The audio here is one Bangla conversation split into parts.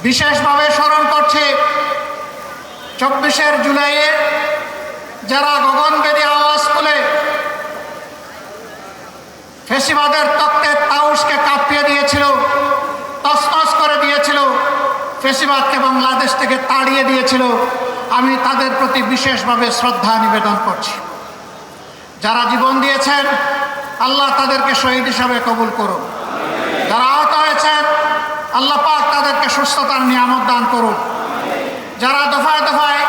বিশেষভাবে স্মরণ করছি 24 জুলাইয়ে যারা গগনভেদী আওয়াজ তুলে ফ্যাসিবাদের তক্তের তাউসকে কাঁপিয়ে দিয়েছিল, তছনছ করে দিয়েছিল, ফ্যাসিবাদকে বাংলাদেশ থেকে তাড়িয়ে দিয়েছিল। আমি তাদের প্রতি বিশেষভাবে শ্রদ্ধা নিবেদন করছি। যারা জীবন দিয়েছেন আল্লাহ তাদেরকে শহীদ হিসাবে কবুল করুন। যারা আহত হয়েছেন আল্লাহ পাক তাদেরকে সুস্থতার নিয়ামত দান করুন। যারা দফায় দফায়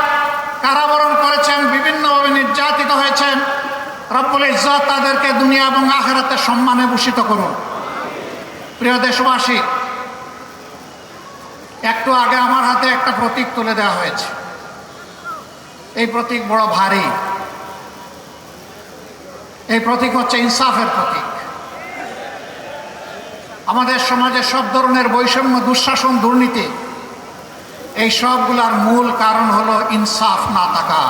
কারাবরণ করেছেন, বিভিন্নভাবে নির্যাতিত হয়েছেন, রব্বুল ইজ্জত তাদেরকে দুনিয়া এবং আখিরাতে সম্মানে ভূষিত করুন। প্রিয় দেশবাসী, একটু আগে আমার হাতে একটা প্রতীক তুলে দেওয়া হয়েছে। এই প্রতীক বড় ভারী। এই প্রতীক হচ্ছে ইনসাফের প্রতীক। আমাদের সমাজে সব ধরনের বৈষম্য, দুঃশাসন, দুর্নীতি, এই সবগুলার মূল কারণ হলো ইনসাফ না থাকা।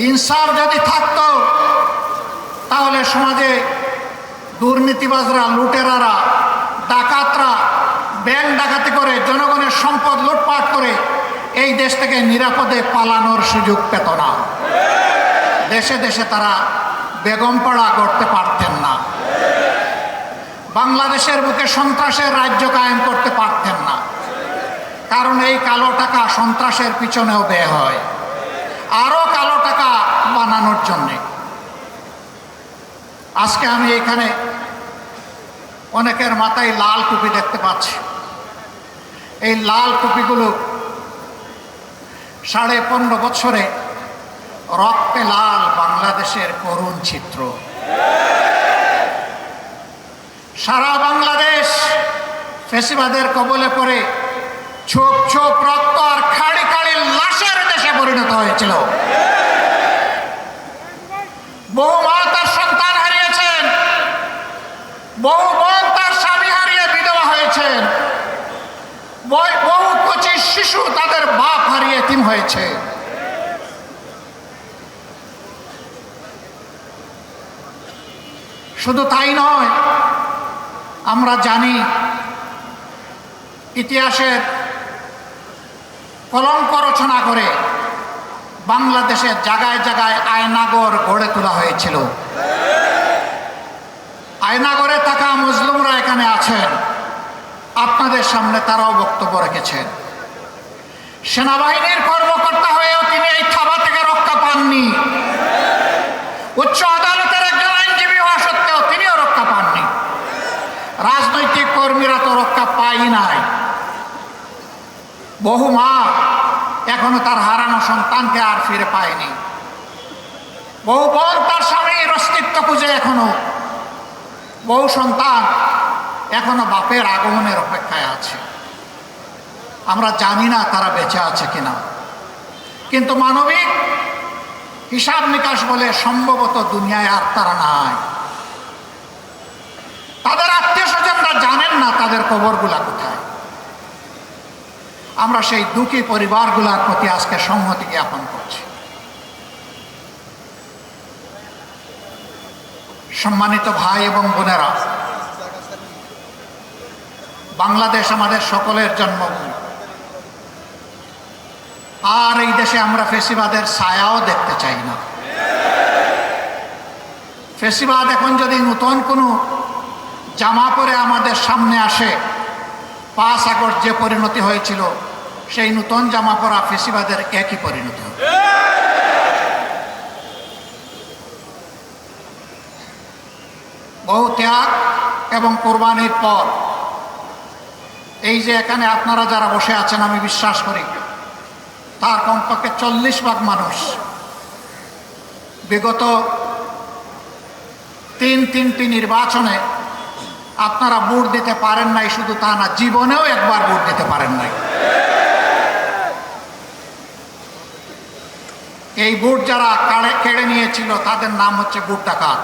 ইনসাফ যদি থাকতো তাহলে সমাজে দুর্নীতিবাজরা, লুটেরারা, ডাকাতরা ব্যাংক ডাকাতি করে জনগণের সম্পদ লুটপাট করে এই দেশ থেকে নিরাপদে পালানোর সুযোগ পেত না। দেশে দেশে তারা বেগমপাড়া করতে পারতেন না। বাংলাদেশের বুকে সন্ত্রাসের রাজ্য কায়েম করতে পারতেন না। কারণ এই কালো টাকা সন্ত্রাসের পিছনেও ব্যয় হয়, আরো কালো টাকা বানানোর জন্যে। আজকে আমি এখানে অনেকের মাথায় লাল টুপি দেখতে পাচ্ছি। এই লাল টুপিগুলো 15.5 বছরে রক্তে লাল বাংলাদেশের করুণ চিত্র। সারা বাংলাদেশ ফ্যাসিবাদের কবলে পড়ে ছোপ ছোপ রক্ত আর খাড়ি খাড়ি লাশের দেশে পরিণত হয়েছিল। বহু মা তার সন্তান হারিয়েছেন, বহু বোন তার স্বামী হারিয়ে বিধবা হয়েছেন, বহু কচি শিশু তাদের বাপ হারিয়ে এতিম হয়েছে। শুধু তাই নয়, আমরা জানি ইতিহাসের কলঙ্ক রচনা করে বাংলাদেশের জায়গায় জায়গায় আয়নাগর গড়ে তোলা হয়েছিল। আয়নাগরে থাকা মুসলিমরা এখানে আছেন, আপনাদের সামনে তারাও বক্তব্য রেখেছেন। সেনাবাহিনীর কর্মকর্তা হয়েও তিনি এই থাবা থেকে রক্ষা পাননি। উচ্চ আদালতের একজন আইনজীবী হওয়া সত্ত্বেও তিনিও রক্ষা পাননি। রাজনৈতিক কর্মীরা তো রক্ষা পাই নাই। বহু মা এখনো তার হারানো সন্তানকে আর ফিরে পায়নি। বহু বোন তার স্বামীর অস্তিত্ব খুঁজে এখনো, বহু সন্তান এখনো বাপের আগমনের অপেক্ষায় আছে। আমরা জানি না তারা বেঁচে আছে কিনা, কিন্তু মানবিক হিসাব নিকাশ বলে সম্ভবত দুনিয়ায় আর তারা নাই। তাদের আত্মীয় স্বজনরা জানেন না তাদের কবরগুলা কোথায়। আমরা সেই দুঃখী পরিবারগুলোর প্রতি আজকে সংহতি জ্ঞাপন করছি। সম্মানিত ভাই এবং বোনেরা, বাংলাদেশ আমাদের সকলের জন্মভূমি। আর এই দেশে আমরা ফ্যাসিবাদের ছায়াও দেখতে চাই না। ফ্যাসিবাদ এখন যদি নতুন কোনো জামা পরে আমাদের সামনে আসে, 5 আগস্ট যে পরিণতি হয়েছিল সেই নতুন জামা পরা ফ্যাসিবাদের একই পরিণতি হবে। বহু ত্যাগ এবং কোরবানির পর এই যে এখানে আপনারা যারা বসে আছেন, আমি বিশ্বাস করি তার কমপক্ষে 40 ভাগ মানুষ বিগত 3টি নির্বাচনে আপনারা ভোট দিতে পারেন নাই। শুধু তা না, জীবনেও একবার ভোট দিতে পারেন নাই। এই ভোট যারা কেড়ে নিয়েছিল তাদের নাম হচ্ছে ভোট ডাকাত।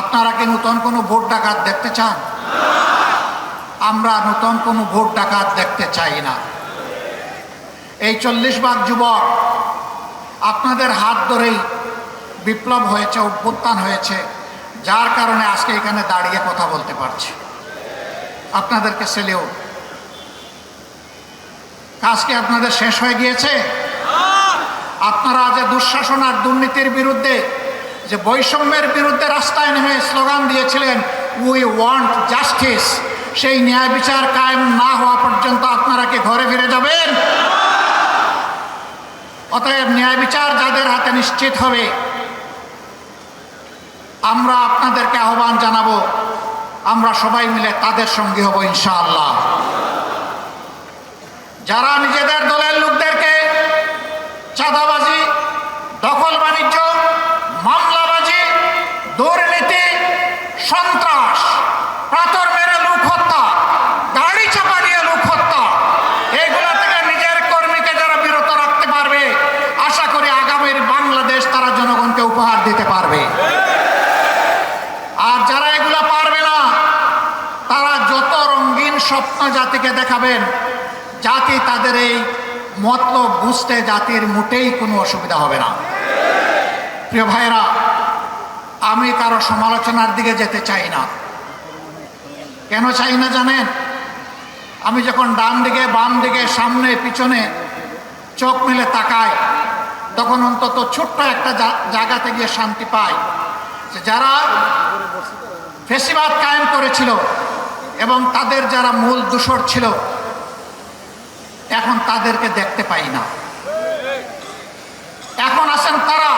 আপনারা কি নতুন কোনো ভোট ডাকাত দেখতে চান? আমরা নতুন কোনো ভোট ডাকাত দেখতে চাই না। এই 40 ভাগ যুবক আপনাদের হাত ধরেই বিপ্লব হয়েছে, অভ্যুত্থান হয়েছে, যার কারণে আজকে এখানে দাঁড়িয়ে কথা বলতে পারছি। আপনাদেরকে সেলিউট। কাজ কি আপনাদের শেষ হয়ে গিয়েছে? আপনারা যে দুঃশাসন আর দুর্নীতির বিরুদ্ধে, যে বৈষম্যের বিরুদ্ধে রাস্তায় নেমে স্লোগান দিয়েছিলেন, উই ওয়ান্ট জাস্টিস, সেই ন্যায় বিচার কায়েম না হওয়া পর্যন্ত আপনারা কি ঘরে ফিরে যাবেন? অতএব ন্যায় বিচার যাদের হাতে নিশ্চিত হবে, আমরা আপনাদেরকে আহ্বান জানাবো, আমরা সবাই মিলে তাদের সঙ্গী হব ইনশাআল্লাহ। যারা নিজেদের দলের লোকদেরকে চাঁদাবাজি, দখল বাণিজ্য, মামলাবাজি, দুর্নীতি, সন্ত্রাস, পাথর মেরে লোক হত্যা, গাড়ি চাপা দিয়ে লোক হত্যা, এগুলো থেকে নিজের কর্মীকে যারা বিরত রাখতে পারবে, আশা করি আগামীর বাংলাদেশ তারা জনগণকে উপহার দিতে পারবে। আর যারা এগুলো পারবে না, তারা যত রঙিন স্বপ্ন জাতিকে দেখাবেন, জাতি তাদের এই মতলব বুঝতে জাতির মোটেই কোনো অসুবিধা হবে না। প্রিয় ভাইরা, আমি কারো সমালোচনার দিকে যেতে চাই না। কেন চাই না জানেন? আমি যখন ডান দিকে, বাম দিকে, সামনে, পিছনে চোখ মেলে তাকাই, তখন অন্তত ছোট্ট একটা জায়গাতে গিয়ে শান্তি পাই যে যারা ফ্যাসিবাদ কায়েম করেছিল এবং তাদের যারা মূল দূষর ছিল, এখন তাদেরকে দেখতে পাই না। এখন আছেন তারা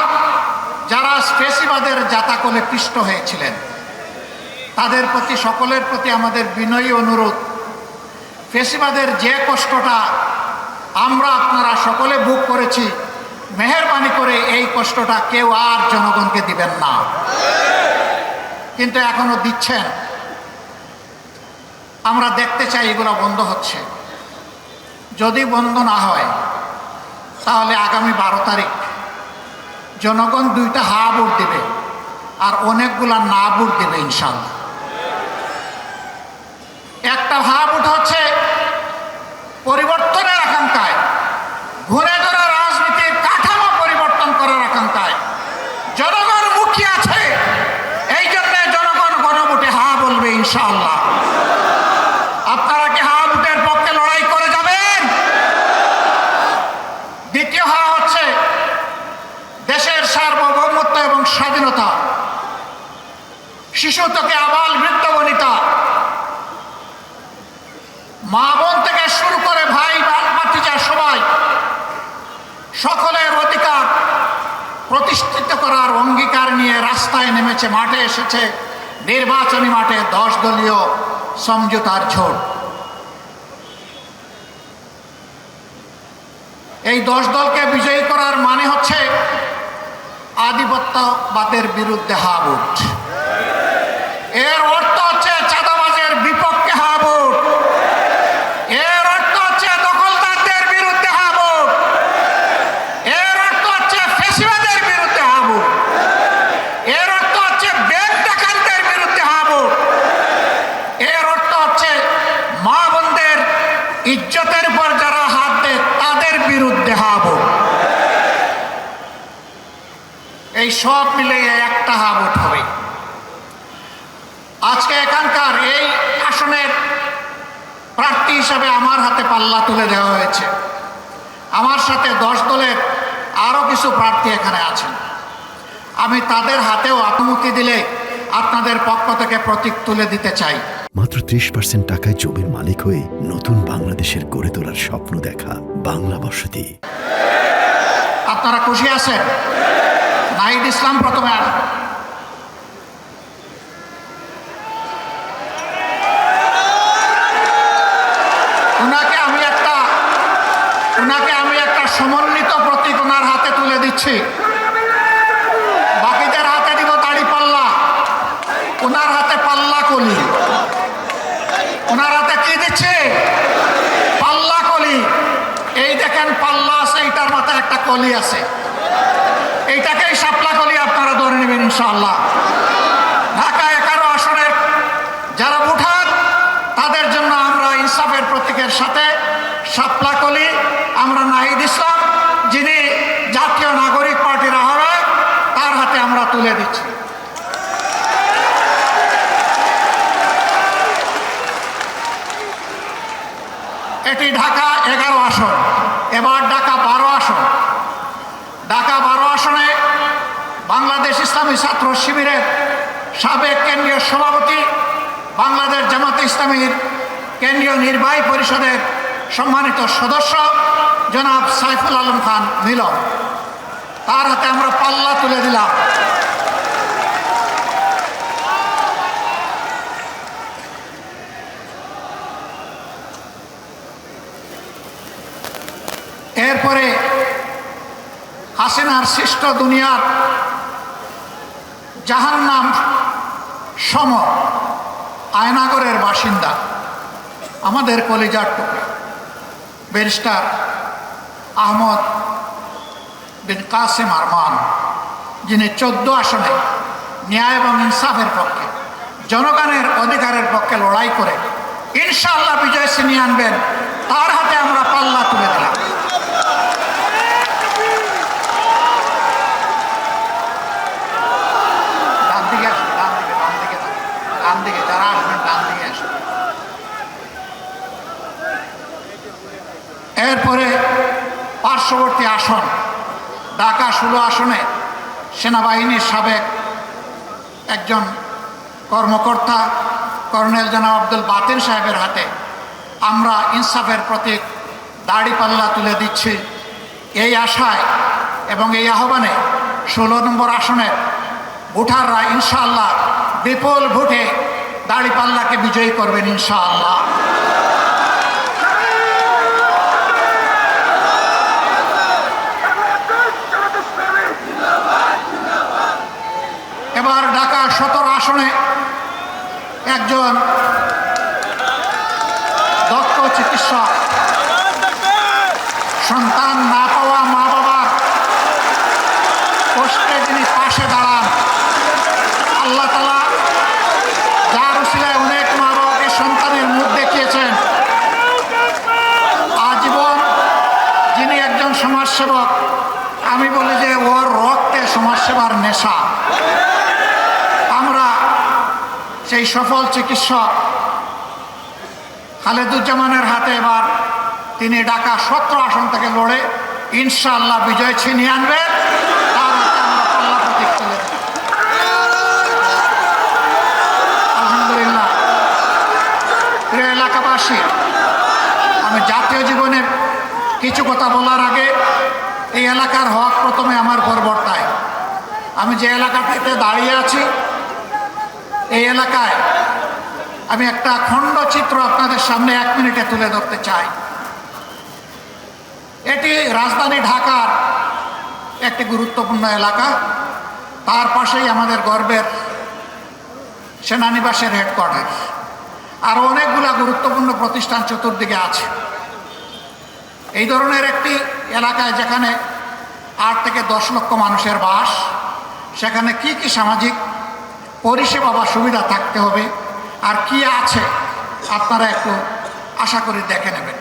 যারা ফ্যাসিবাদের জাতাকলে পিষ্ট হয়েছিলেন। তাদের প্রতি, সকলের প্রতি আমাদের বিনয়ী অনুরোধ, ফ্যাসিবাদের যে কষ্টটা আমরা আপনারা সকলে ভোগ করেছি, মেহেরবানি করে এই কষ্টটা কেউ আর জনগণকে দিবেন না। কিন্তু এখনো দিচ্ছেন। আমরা দেখতে চাই এগুলো বন্ধ হচ্ছে। যদি বন্ধ না হয়, তাহলে আগামী 12 তারিখ জনগণ 2টা হা ভোট দেবে আর অনেকগুলা না ভোট দেবে ইনশাআল্লাহ। একটা হা ভোট হচ্ছে পরিবর্তনের আকাঙ্ক্ষায়, ঘুরে ধরে রাজনীতির কাঠামো পরিবর্তন করার আকাঙ্ক্ষায় জনগণ মুখী আছে, এই জন্য জনগণ গণভোটে হা বলবে ইনশাআল্লাহ। আপনারা কি হা ভোটের পক্ষে লড়াই করে যাবেন? দ্বিতীয় হা হচ্ছে দেশের সার্বভৌমত্ব এবং স্বাধীনতা, শিশু থেকে আবাল বৃদ্ধ বনিতা, মা বোন থেকে শুরু করে ভাই ভাতিজা সবাই, সকলের অধিকার প্রতিষ্ঠিত করার অঙ্গীকার নিয়ে রাস্তায় নেমেছে, মাঠে এসেছে, নির্বাচনী মাঠে 10 দলীয় সমঝোতার ঝোট। এই 10 দলকে বিজয়ী করার মানে হচ্ছে আধিপত্যবাদের বিরুদ্ধে হা ভোট। এর অর্থ হচ্ছে চাঁদাবাজের বিপক্ষে হা ভোট। এর অর্থ হচ্ছে দখলদারদের বিরুদ্ধে হা ভোট। এর অর্থ হচ্ছে ফ্যাসিবাদের বিরুদ্ধে হা ভোট। এর অর্থ হচ্ছে ব্যাংক ডাকাতদের বিরুদ্ধে হা ভোট। এর অর্থ হচ্ছে মা বোনদের ইজ্জতের উপর যারা হাত দেয় তাদের বিরুদ্ধে হা ভোট। এই সব মিলে একটা হা ভোট হবে। আজকে এখানকার এই আসনের প্রার্থী হিসাবে আমার হাতে পাল্লা তুলে দেওয়া হয়েছে। আমার সাথে 10 দলের আরও কিছু প্রার্থী এখানে আছেন। আমি তাদের হাতেও অনুমতি দিলে আপনাদের পক্ষ থেকে প্রতীক তুলে দিতে চাই। মাত্র 30% টাকায় জমির মালিক হয়ে নতুন বাংলাদেশের গড়ে তোলার স্বপ্ন দেখা বাংলা বসতি। আপনারা খুশি আছেন? নাহিদ ইসলাম প্রথমে আসবেন। ওনাকে আমি একটা সমন্বিত প্রতীক ওনার হাতে তুলে দিচ্ছি। বাকিদের হাতে দিব দাড়ি পাল্লা, ওনার হাতে পাল্লা কলি। ওনার হাতে কি দিচ্ছে? পাল্লা কলি। এই দেখেন পাল্লা আছে, এইটার মাথায় একটা কলি আছে, এইটাকেই শাপলা কলি আপনারা ধরে নেবেন ইনশাআল্লাহ। ঢাকা 11 আসনের যারা ভোটার, তাদের জন্য আমরা ইনসাফের প্রতীকের সাথে শাপলা কলি আমরা নাহিদ ইসলাম, যিনি জাতীয় নাগরিক পার্টির আহ্বায়ক, তার হাতে আমরা তুলে দিচ্ছি। এটি ঢাকা 11 আসন, এবার ঢাকা 12 আসন। ঢাকা 12 আসনে বাংলাদেশ ইসলামী ছাত্র শিবিরের সাবেক কেন্দ্রীয় সভাপতি, বাংলাদেশ জামাতে ইসলামীর কেন্দ্রীয় নির্বাহী পরিষদের সম্মানিত সদস্য জনাব সাইফুল আলম খান মিলন, তার হাতে আমরা পাল্লা তুলে দিলাম। এরপরে হাসিনার সৃষ্ট দুনিয়ার জাহান্নাম সম আয়নাগরের বাসিন্দা আমাদের কলিজার টুকরা ব্যারিস্টার আহমদ বিন কাসেম আরমান, যিনি 14 আসনে ন্যায় এবং ইনসাফের পক্ষে, জনগণের অধিকারের পক্ষে লড়াই করে ইনশাআল্লাহ বিজয় ছিনিয়ে আনবেন, তার হাতে আমরা পাল্লা তুলে দিলাম। ডান দিকে আসুন, ডান দিকে, ডান দিকে, ডান দিকে যারা আসবেন ডান দিকে আসুন। এরপরে পার্শ্ববর্তী আসন ঢাকা 16 আসনে সেনাবাহিনীর সাবেক একজন কর্মকর্তা কর্নেল জনাব আব্দুল বাতিন সাহেবের হাতে আমরা ইনসাফের প্রতীক দাড়িপাল্লা তুলে দিচ্ছি। এই আশায় এবং এই আহ্বানে 16 নম্বর আসনের ভোটাররা ইনশাআল্লাহ বিপুল ভোটে দাড়িপাল্লাকে বিজয়ী করবেন ইনশাআল্লাহ। এবার ঢাকা 17 আসনে একজন দক্ষ চিকিৎসক, সন্তান না পাওয়া মা বাবার কষ্টে যিনি পাশে দাঁড়ান, আল্লাহ তাআলা যার উসিলায় অনেক মা বাবাকে সন্তানের মুখ দেখিয়েছেন, আজীবন যিনি একজন সমাজসেবক, আমি বলি যে ওর রক্তে সমাজসেবার নেশা। আমরা সেই সফল চিকিৎসক খালেদুজ্জামানের হাতে এবার তিনি ঢাকা 17 আসন থেকে লড়ে ইনশাআল্লাহ বিজয় ছিনিয়ে আনবেন, তার হাতে আমরা পাল্লা প্রতীক তুলে দেব। আলহামদুলিল্লাহ। প্রিয় এলাকাবাসী, আমি জাতীয় জীবনের কিছু কথা বলার আগে এই এলাকার হক প্রথমে আমার পরবর্তায়। আমি যে এলাকাটিতে দাঁড়িয়ে আছি, এই এলাকায় আমি একটা খণ্ডচিত্র আপনাদের সামনে 1 মিনিটে তুলে ধরতে চাই। এটি রাজধানী ঢাকার একটি গুরুত্বপূর্ণ এলাকা, তার পাশেই আমাদের গর্বের সেনানিবাসের হেডকোয়ার্টার, আরও অনেকগুলা গুরুত্বপূর্ণ প্রতিষ্ঠান চতুর্দিকে আছে। এই ধরনের একটি এলাকায় যেখানে 8 থেকে 10 লক্ষ মানুষের বাস, সেখানে কি কি সামাজিক পরিষেবা বা সুবিধা থাকতে হবে আর কি আছে আপনারা একটু আশা করি দেখে নেবেন।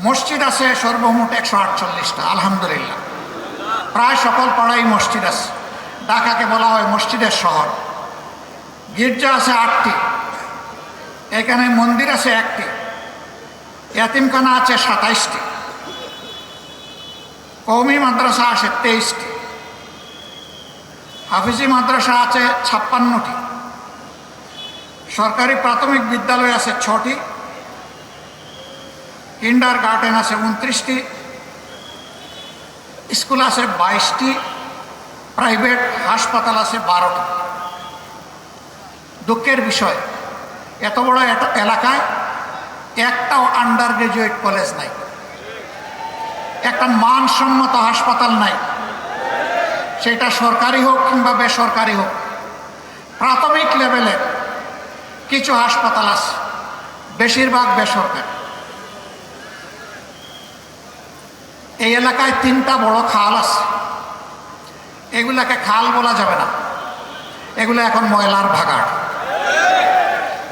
মসজিদ আছে সর্বমোট 148টা, আলহামদুলিল্লাহ। প্রায় সকল পাড়ায় মসজিদ আছে, ঢাকাকে বলা হয় মসজিদের শহর। গির্জা আছে 8টি, এখানে মন্দির আছে 1টি, ইয়াতিমখানা আছে 27টি, কওমি মাদ্রাসা আছে 23টি, হাফিজি মাদ্রাসা আছে 56টি, সরকারি প্রাথমিক বিদ্যালয় আছে 6টি, কিন্ডার গার্ডেন আছে 29টি, স্কুল আছে 22টি, প্রাইভেট হাসপাতাল আছে 12টি। দুঃখের বিষয়, এত বড় এলাকায় একটাও আন্ডার গ্রাজুয়েট কলেজ নাই, একটা মানসম্মত হাসপাতাল নাই, সেটা সরকারি হোক কিংবা বেসরকারি হোক। প্রাথমিক লেভেলে কিছু হাসপাতাল আছে, বেশিরভাগ বেসরকারি। এই এলাকায় 3টা বড় খাল আছে, এগুলাকে খাল বলা যাবে না, এগুলো এখন ময়লার ভাগাড়।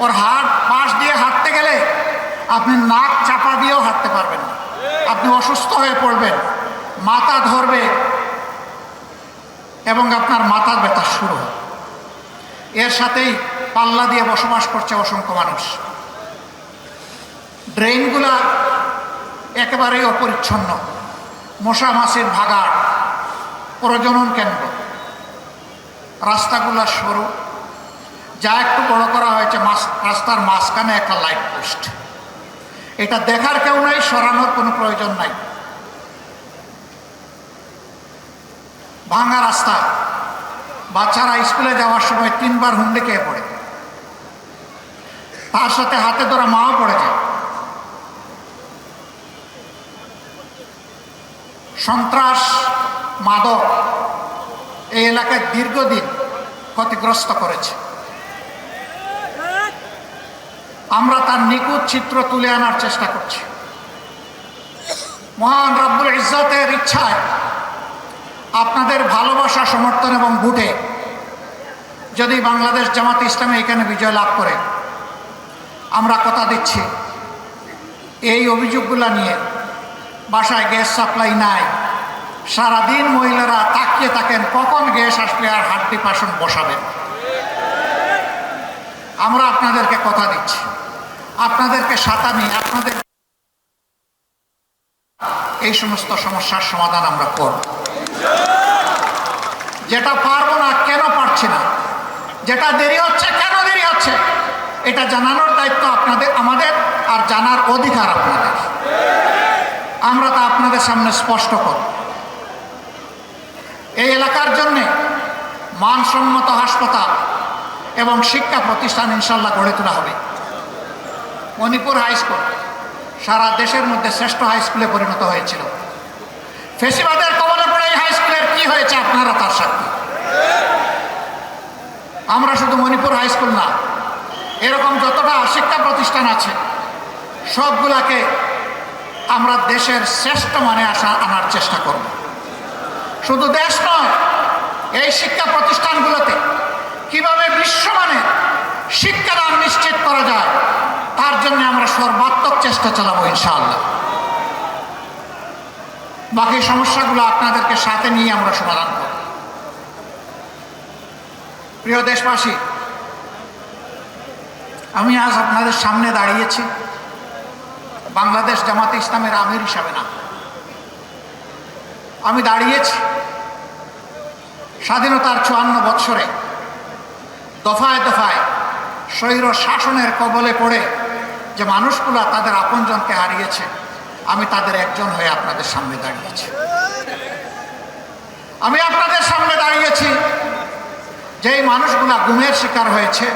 ওর পাশ দিয়ে হাঁটতে গেলে আপনি নাক চাপা দিয়েও হাঁটতে পারবেন না, আপনি অসুস্থ হয়ে পড়বেন, মাথা ধরবে এবং আপনার মাথার ব্যথা শুরু হবে। এর সাথেই পাল্লা দিয়ে বসবাস করছে অসংখ্য মানুষ। ড্রেনগুলা একেবারেই অপরিচ্ছন্ন, মশা মাছির ভাগাড়, প্রজনন কেন্দ্র। রাস্তাগুলা সরু, যা একটু বড় করা হয়েছে রাস্তার মাঝখানে একটা লাইট পোস্ট। এটা দেখার কেউ নাই, সরানোর কোনো প্রয়োজন নাই। ভাঙা রাস্তা, বাচ্চারা স্কুলে যাওয়ার সময় 3 বার হুন্ডে খেয়ে পড়ে, তার সাথে হাতে ধরা মাও পড়ে যায়। সন্ত্রাস, মাদক এই এলাকায় দীর্ঘদিন ক্ষতিগ্রস্ত করেছে। আমরা তার নিখুঁত চিত্র তুলে আনার চেষ্টা করছি। মহান রব্বুল ইজ্জতের ইচ্ছায়, আপনাদের ভালোবাসা, সমর্থন এবং ভোটে যদি বাংলাদেশ জামাত ইসলামী এখানে বিজয় লাভ করে, আমরা কথা দিচ্ছি এই অভিযোগগুলো নিয়ে বাসায় গ্যাস সাপ্লাই নাই, সারাদিন মহিলারা তাকিয়ে থাকেন কখন গ্যাস আসবে আর হাড্ডি পাশন বসাবেন। আমরা আপনাদেরকে কথা দিচ্ছি, আপনাদেরকে সাথে নিয়ে আপনাদের এই সমস্ত সমস্যার সমাধান আমরা করব। যেটা পারবো না, কেন পারছি না, যেটা দেরি হচ্ছে, কেন দেরি হচ্ছে, এটা জানানোর দায়িত্ব আপনাদের, আমাদের, আর জানার অধিকার আপনাদের। আমরা তা আপনাদের সামনে স্পষ্ট করব। এই এলাকার জন্যে মানসম্মত হাসপাতাল এবং শিক্ষা প্রতিষ্ঠান ইনশাল্লাহ গড়ে তোলা হবে। মণিপুর হাই স্কুল সারা দেশের মধ্যে শ্রেষ্ঠ হাই স্কুলে পরিণত হয়েছিল। ফেসিবাদের কবলে পড়ে এই হাই স্কুলের কি হয়েছে আপনারা তার সাথে। আমরা শুধু মণিপুর হাই স্কুল না, এরকম যতটা শিক্ষা প্রতিষ্ঠান আছে সবগুলাকে আমরা দেশের শ্রেষ্ঠ মানে আনার চেষ্টা করব। শুধু দেশ নয়, এই শিক্ষা প্রতিষ্ঠানগুলোতে কিভাবে বিশ্বমানের শিক্ষাদান নিশ্চিত করা যায় তার জন্য আমরা সর্বাত্মক চেষ্টা চালাবো ইনশাআল্লাহ। বাকি সমস্যাগুলো আপনাদেরকে সাথে নিয়ে আমরা সমাধান করব। প্রিয় দেশবাসী, আমি আজ আপনাদের সামনে দাঁড়িয়েছি বাংলাদেশ জামাতে ইসলামের আমির হিসাবে না, আমি দাঁড়িয়েছি স্বাধীনতার 54 বৎসরে দফায় দফায় স্বৈর শাসনের কবলে পড়ে যে মানুষগুলা তাদের আপনজনকে হারিয়েছে, আমি তাদের একজন হয়ে আপনাদের সামনে দাঁড়িয়েছি। আমি আপনাদের সামনে দাঁড়িয়েছি যেই মানুষগুলা গুমের শিকার হয়েছে,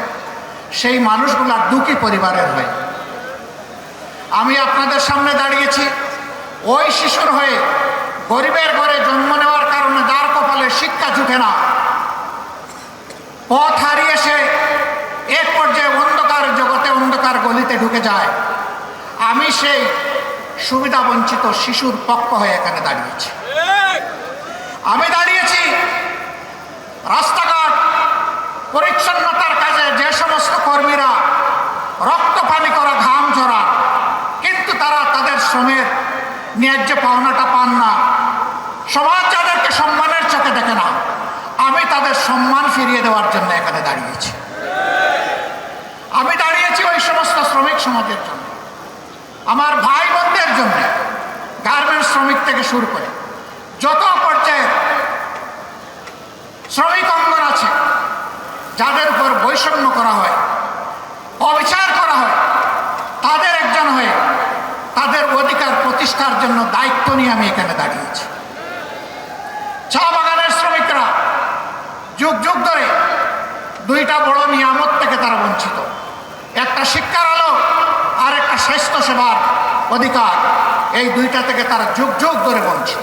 সেই মানুষগুলা দুঃখী পরিবারের হয়ে। আমি আপনাদের সামনে দাঁড়িয়েছি ওই শিশুর হয়ে, গরিবের ঘরে জন্ম নেওয়ার কারণে যার কপালে শিক্ষা জুটে না, পথ হারিয়ে সে এক পর্যায়ে অন্ধকার জগতে, অন্ধকার গলিতে ঢুকে যায়। আমি সেই সুবিধা বঞ্চিত শিশুর পক্ষ হয়ে এখানে দাঁড়িয়েছি। আমি দাঁড়িয়েছি রাস্তাঘাট পরিচ্ছন্নতার কাজে যে সমস্ত কর্মীরা রক্ত পানি করা, ঘাম ঝরা, কিন্তু তারা তাদের শ্রমের ন্যায্য পাওনাটা পান না, সমাজ যাদেরকে সম্মানের চোখে দেখে না, আমি তাদের সম্মান ফিরিয়ে দেওয়ার জন্য এখানে দাঁড়িয়েছি। আমি দাঁড়িয়েছি ওই সমস্ত শ্রমিক সমাজের জন্য, আমার ভাই বোনদের জন্য, গার্মেন্টস শ্রমিক থেকে শুরু করে যত পর্যায়ের শ্রমিক অঙ্গন আছে, যাদের উপর বৈষম্য করা হয়, অবিচার করা হয়, তাদের একজন হয়ে তাদের অধিকার প্রতিষ্ঠার জন্য দায়িত্ব নিয়ে আমি এখানে দাঁড়িয়েছি। চা বাগানের শ্রমিকরা যুগ যুগ ধরে দুইটা বড় নিয়ামত থেকে তারা বঞ্চিত, একটা শিক্ষার আলো আর একটা স্বাস্থ্য সেবার অধিকার। এই দুইটা থেকে তারা যুগ যুগ ধরে বঞ্চিত।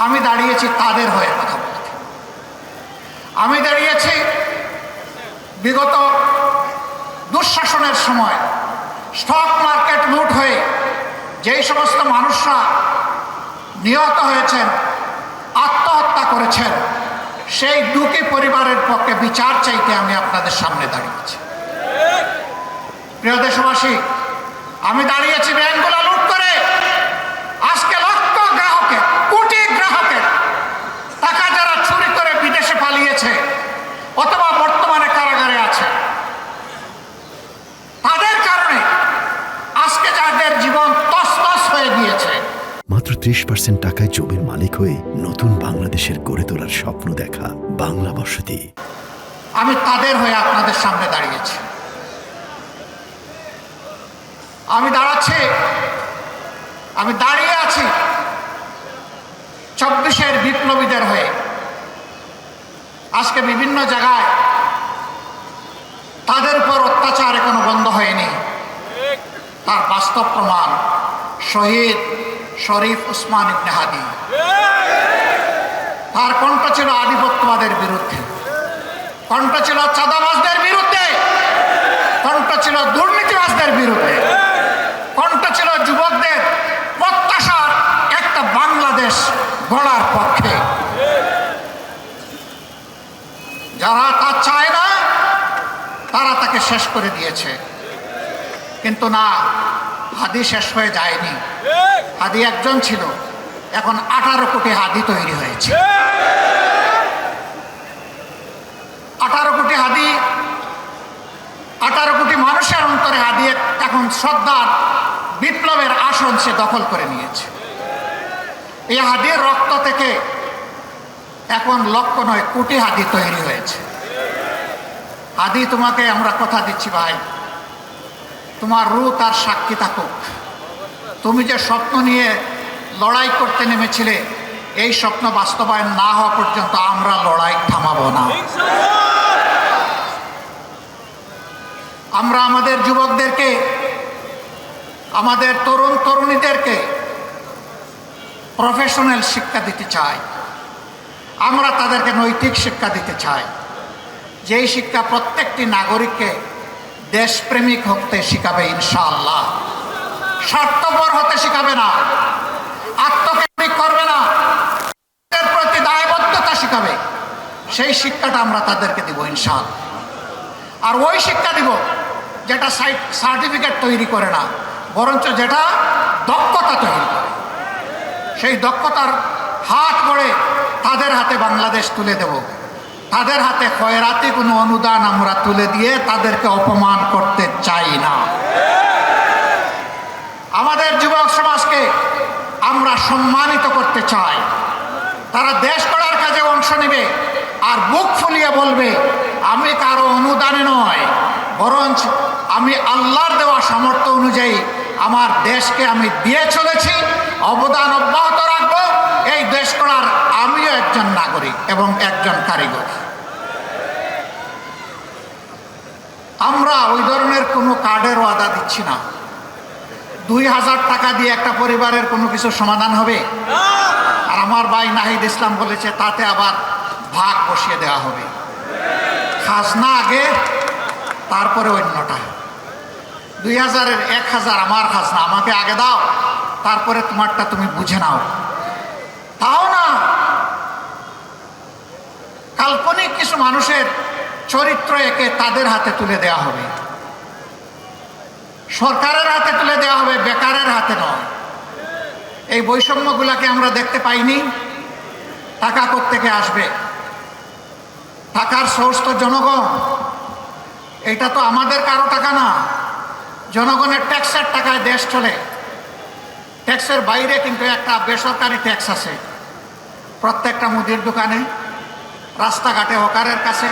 আমি দাঁড়িয়েছি তাদের হয়ে কথা বলতে। আমি দাঁড়িয়েছি বিগত দুঃশাসনের সময় স্টক মার্কেট লুট হয়ে যেই সমস্ত মানুষরা নিহত হয়েছেন, আত্মহত্যা করেছেন, সেই দুঃখী পরিবারের পক্ষে বিচার চাইতে আমি আপনাদের সামনে দাঁড়িয়েছি। প্রিয় দেশবাসী, আমি দাঁড়িয়েছি ব্যাংকগুলো লুট করে আজকে লক্ষ গ্রাহকের, কোটি গ্রাহকের টাকা যারা চুরি করে বিদেশে পালিয়েছে অথবা বর্তমানে কারাগারে আছে, তাদের কারণে আজকে যা মাত্র 30% টাকায় জমির মালিক হয়ে নতুন বাংলাদেশের গড়ে তোলার স্বপ্ন দেখা বাংলা বসতি। আমি তাদের হয়ে আপনাদের সামনে দাঁড়িয়েছি। আমি দাঁড়িয়ে আছি 24-এর বিপ্লবীদের হয়ে। আজকে বিভিন্ন জায়গায় তাদের উপর অত্যাচার এখনো বন্ধ হয়নি, তার বাস্তব প্রমাণ শহীদ শরীফ উসমান ইবনে হাদি। তার কণ্ঠ ছিল আধিপত্যবাদের বিরুদ্ধে, কণ্ঠ ছিল চাঁদাবাজদের বিরুদ্ধে, কণ্ঠ ছিল দুর্নীতিবাজদের বিরুদ্ধে, কণ্ঠ ছিল যুবকদের প্রত্যাশার একটা বাংলাদেশ গড়ার পক্ষে। যারা তা চায় না তারা তাকে শেষ করে দিয়েছে, কিন্তু না, হাদি শেষ হয়ে যায়নি। হাদি একজন ছিল, এখন 18 কোটি হাদি তৈরি হয়েছে। 18 কোটি হাদি, 18 কোটি মানুষের অন্তরে হাদি এখন শ্রদ্ধার বিপ্লবের আসন সে দখল করে নিয়েছে। এই হাদির রক্ত থেকে এখন লক্ষ নয় কোটি হাদি তৈরি হয়েছে। হাদি, তোমাকে আমরা কথা দিচ্ছি ভাই, তোমার রূহ তার সাক্ষী থাকুক। তুমি যে স্বপ্ন নিয়ে লড়াই করতে নেমেছিলে, এই স্বপ্ন বাস্তবায়ন না হওয়া পর্যন্ত আমরা লড়াই থামাবো না। আমরা আমাদের যুবকদেরকে, আমাদের তরুণ তরুণীদেরকে প্রফেশনাল শিক্ষা দিতে চাই। আমরা তাদেরকে নৈতিক শিক্ষা দিতে চাই, যেই শিক্ষা প্রত্যেকটি নাগরিককে দেশপ্রেমিক হতে শিখাবে ইনশাআল্লাহ। স্বার্থপর হতে শিখাবে না, আত্মকেন্দ্রিক করবে না, এর প্রতি দায়বদ্ধতা শিখাবে। সেই শিক্ষাটা আমরা তাদেরকে দিব ইনশাআল্লাহ। আর ওই শিক্ষা দিব যেটা সার্টিফিকেট তৈরি করে না, বরঞ্চ যেটা দক্ষতা তৈরি করে। সেই দক্ষতার হাত গড়ে তাদের হাতে বাংলাদেশ তুলে দেব। তাদের হাতে খয়রাতি কোনো অনুদান আমরা তুলে দিয়ে তাদেরকে অপমান করতে চাই না। আমাদের যুবক সমাজকে আমরা সম্মানিত করতে চাই। তারা দেশ গড়ার কাজে অংশ নেবে আর বুক ফুলিয়ে বলবে, আমি কারো অনুদানে নয়, বরঞ্চ আমি আল্লাহর দেওয়া সামর্থ্য অনুযায়ী আমার দেশকে আমি দিয়ে চলেছি, অবদান অব্যাহত রাখবো। এই দেশ গড়ার আমিও একজন নাগরিক এবং একজন কারিগর। আমরা ওই ধরনের কোনো কার্ডের ওয়াদা দিচ্ছি না। 2000 টাকা দিয়ে একটা পরিবারের কোনো কিছু সমাধান হবে? আর আমার ভাই নাহিদ ইসলাম বলেছে তাতে আবার ভাগ বসিয়ে দেওয়া হবে। খাজনা আগে, তারপরে অন্যটা। 2000-এর 1000 আমার খাজনা, আমাকে আগে দাও, তারপরে তোমারটা তুমি বুঝে নাও। তাও না, কাল্পনিক কিছু মানুষের চরিত্র একে তাদের হাতে তুলে দেওয়া হবে, সরকারের হাতে তুলে দেওয়া হবে, বেকারের হাতে নয়। এই বৈষম্যগুলাকে আমরা দেখতে পাইনি। টাকা কোত্থেকে আসবে? টাকার সোর্স তো জনগণ। এটা তো আমাদের কারো টাকা না, জনগণের ট্যাক্সের টাকায় দেশ চলে। ট্যাক্সের বাইরে কিন্তু একটা বেসরকারি ট্যাক্স আছে, প্রত্যেকটা মুদির দোকানে, রাস্তাঘাটে, হকারের কাছে,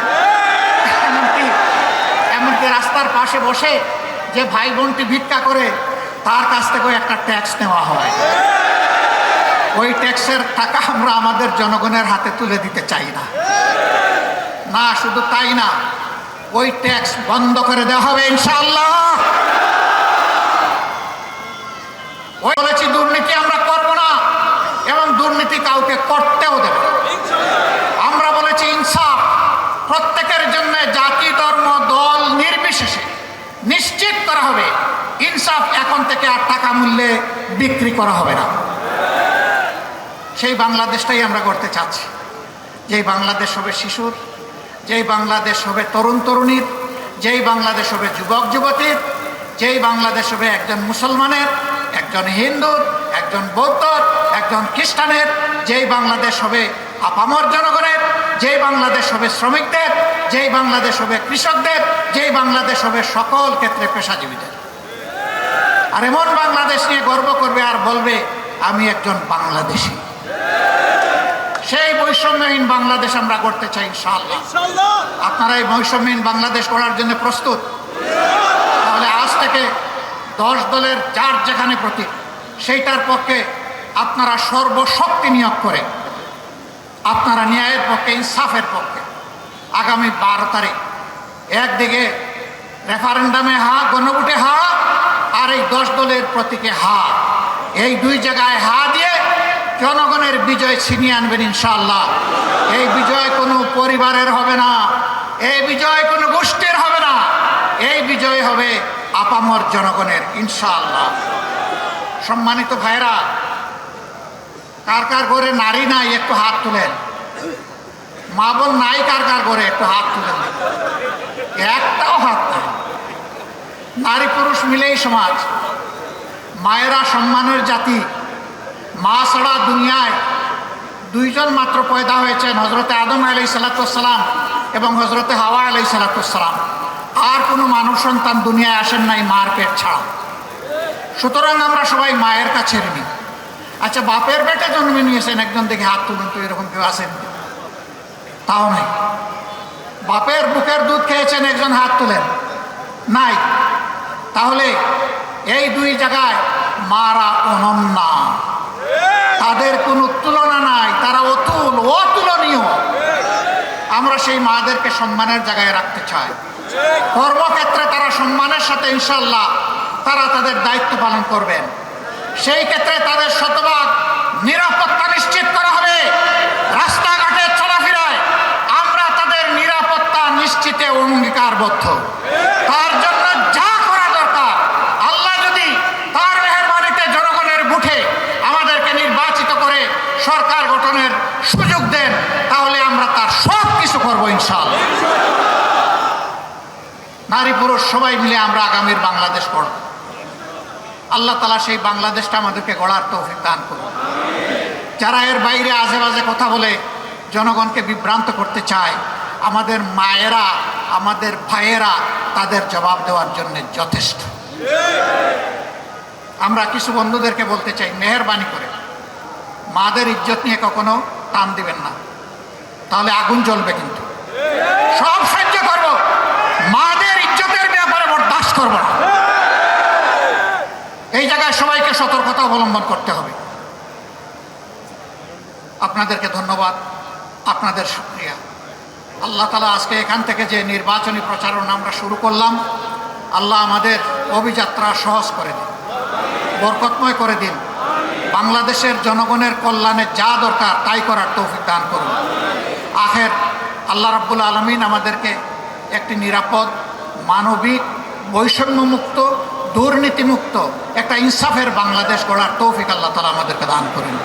এমনকি রাস্তার পাশে বসে যে ভাই বোনটি ভিক্ষা করে তার কাছ থেকেও একটা ট্যাক্স নেওয়া হয়। ওই ট্যাক্সের টাকা আমরা আমাদের জনগণের হাতে তুলে দিতে চাই না। না, শুধু তাই না, ওই ট্যাক্স বন্ধ করে দেওয়া হবে ইনশাআল্লাহ। ওই বলেছি দুর্নীতি আমরা করব না এবং দুর্নীতি কাউকে করতেও দেব। আমরা বলেছি ইনসাফ প্রত্যেকের জন্য, জাতি ধর্ম দল নির্বিশেষে নিশ্চিত করা হবে। ইনসাফ এখন থেকে আর টাকা মূল্যে বিক্রি করা হবে না। সেই বাংলাদেশটাই আমরা করতে চাচ্ছি, যেই বাংলাদেশ হবে শিশুর, যেই বাংলাদেশ হবে তরুণ তরুণীর, যেই বাংলাদেশ হবে যুবক যুবতীর, যেই বাংলাদেশ হবে একজন মুসলমানের, একজন হিন্দুর, একজন বৌদ্ধর, একজন খ্রিস্টানের, যেই বাংলাদেশ হবে আপামর জনগণের, যেই বাংলাদেশ হবে শ্রমিকদের, যেই বাংলাদেশ হবে কৃষকদের, যেই বাংলাদেশ হবে সকল ক্ষেত্রে পেশাজীবীদের। আর এমন বাংলাদেশ নিয়ে গর্ব করবে আর বলবে আমি একজন বাংলাদেশি। সেই বৈষম্যহীন বাংলাদেশ আমরা গড়তে চাই ইনশাআল্লাহ। আপনারা এই বৈষম্যহীন বাংলাদেশ গড়ার জন্য প্রস্তুত? তাহলে আজ থেকে 10 দলের যার যেখানে প্রতীক সেইটার পক্ষে আপনারা সর্বশক্তি নিয়োগ করে আপনারা ন্যায়ের পক্ষে, ইনসাফের পক্ষে আগামী 12 তারিখ একদিকে রেফারেন্ডামে হা, গণভোটে হা, আর এই 10 দলের প্রতীকে হা, এই 2 জায়গায় হা দিয়ে জনগণের বিজয় ছিনিয়ে আনবেন ইনশাআল্লাহ। এই বিজয় কোনো পরিবারের হবে না, এই বিজয় কোনো গোষ্ঠীর হবে না, এই বিজয় হবে আপামর জনগণের ইনশাআল্লাহ। সম্মানিত ভাইরা, কার কার ঘরে নারী নাই একটু হাত তুলেন। মা বোন নাই কার কার ঘরে একটু হাত তুলেন। একটাও হাত নাই। নারী পুরুষ মিলেই সমাজ। মায়েরা সম্মানের জাতি। মা ছাড়া দুনিয়ায় 2 জন মাত্র পয়দা হয়েছেন, হজরতে আদম আলাইহিসসালাম এবং হজরতে হাওয়া আলাইহিসসালাম। আর কোনো মানব সন্তান দুনিয়ায় আসেন নাই মার পেট ছাড়া। সুতরাং আমরা সবাই মায়ের কাছে ঋণী। আচ্ছা, বাপের পেটে জন্মে নিয়েছেন একজন, দেখে হাত তুলুন তো, এরকম কেউ আছেন? তাও নাই। বাপের বুকের দুধ খেয়েছেন একজন, হাত তুলেন। নাই। তাহলে এই 2 জায়গায় মারা অনন্যা, তাদের কোনো তুলনা নাই, তারা অতুলনীয়। আমরা সেই মাদেরকে সম্মানের জায়গায় রাখতে চাই। কর্মক্ষেত্রে তারা সম্মানের সাথে ইনশাআল্লাহ তারা তাদের দায়িত্ব পালন করবেন। সেই ক্ষেত্রে তাদের শতভাগ নিরাপত্তা নিশ্চিত করা হবে। রাস্তাঘাটে চলাফেরায় আমরা তাদের নিরাপত্তা নিশ্চিতে অঙ্গীকারবদ্ধ। তার জন্য যা করা দরকার, আল্লাহ যদি তার মেহেরবানিতে জনগণের বুঠে আমাদেরকে নির্বাচিত করে সরকার গঠনের সুযোগ দেন, তাহলে আমরা তার সব কিছু করবো ইনশাআল্লাহ। নারী পুরুষ সবাই মিলে আমরা আগামীর বাংলাদেশ গড়ব। আল্লাহ তাআলা সেই বাংলাদেশটা আমাদেরকে গড়ার তৌফিক দান করুন। যারা এর বাইরে আজে বাজে কথা বলে জনগণকে বিভ্রান্ত করতে চায়, আমাদের মায়েরা, আমাদের ভাইয়েরা তাদের জবাব দেওয়ার জন্য যথেষ্ট। আমরা কিছু বন্ধুদেরকে বলতে চাই, মেহেরবানি করে মাদের ইজ্জত নিয়ে কখনো টান দিবেন না, তাহলে আগুন জ্বলবে। কিন্তু সব সহ্য করব, মাদের ইজ্জতের ব্যাপারে বরদাস্ত করব না। এই জায়গায় সবাইকে সতর্কতা অবলম্বন করতে হবে। আপনাদেরকে ধন্যবাদ, আপনাদের শুকরিয়া। আল্লাহ তাআলা আজকে এখান থেকে যে নির্বাচনী প্রচারণা আমরা শুরু করলাম, আল্লাহ আমাদের অভিযাত্রা সহজ করে দিন, বরকতময় করে দিন। বাংলাদেশের জনগণের কল্যাণে যা দরকার তাই করার তৌফিক দান করুন। আখের আল্লাহ রাব্বুল আলামিন আমাদেরকে একটি নিরাপদ, মানবিক, বৈষম্যমুক্ত, দুর্নীতিমুক্ত একটা ইনসাফের বাংলাদেশ গড়ার তৌফিক আল্লাহ তাআলা আমাদেরকে দান করুন।